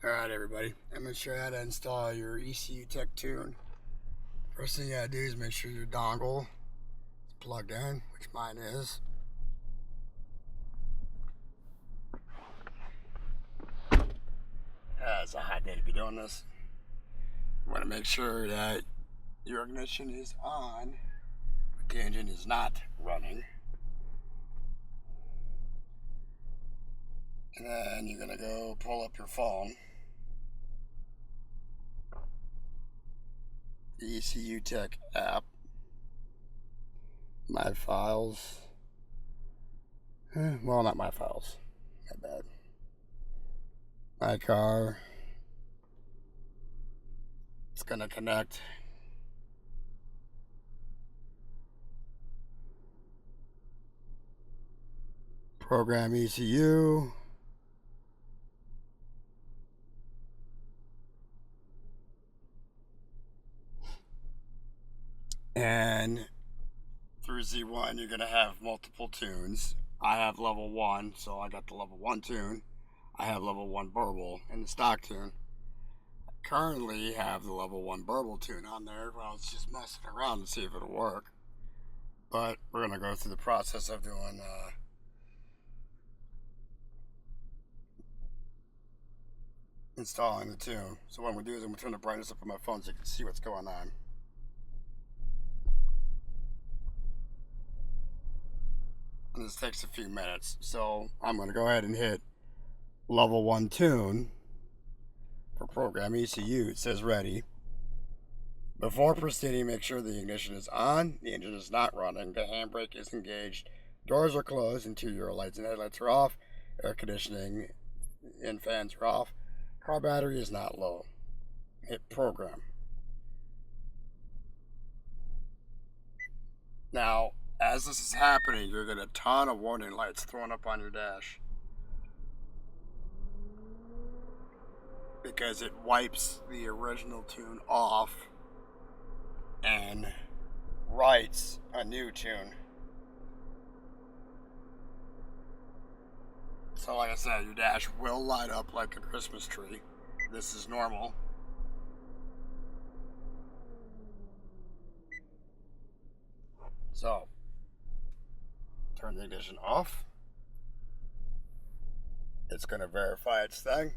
Alright everybody, I'm going to show you how to install your EcuTek tune. First thing you gotta do is make sure your dongle is plugged in, which mine is. It's a hot day to be doing this. You want to make sure that your ignition is on, but the engine is not running. And then you're going to go pull up your phone. The EcuTek app. My files. Well, not my files. My bad. My car. It's going to connect. Program ECU. And through Z1 you're going to have multiple tunes. I have level 1, so I got the level 1 tune. I have level 1 Burble and the stock tune. I currently have the level 1 Burble tune on there. Well, I was just messing around to see if it'll work. But we're going to go through the process of doing installing the tune. So what I'm going to do is I'm going to turn the brightness up on my phone so you can see what's going on. And this takes a few minutes, so I'm going to go ahead and hit level 1 tune for program ECU. It says ready. Before proceeding, make sure the ignition is on, the engine is not running, the handbrake is engaged, doors are closed, interior lights and headlights are off, air conditioning and fans are off, car battery is not low. Hit program. Now, as this is happening, you're going to get a ton of warning lights thrown up on your dash, because it wipes the original tune off and writes a new tune. So like I said, your dash will light up like a Christmas tree. This is normal. So turn the ignition off. It's going to verify its thing.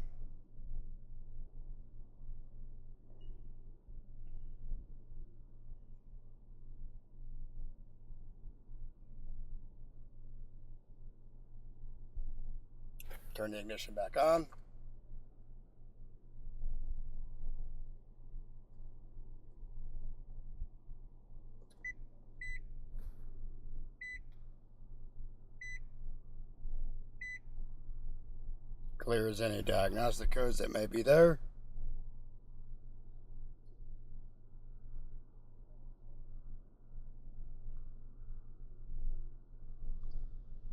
Turn the ignition back on. Clears any diagnostic codes that may be there.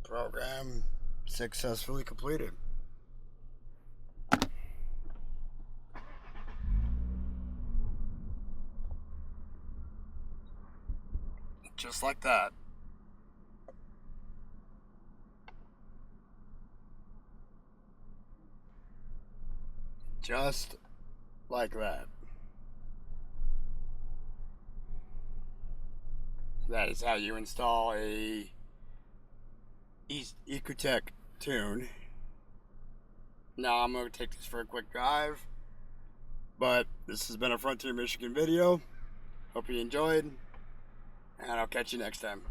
Program successfully completed. Just like that. Just like that. That is how you install a EcuTek tune. Now I'm going to take this for a quick drive, but this has been a Frontier Michigan video. Hope you enjoyed, and I'll catch you next time.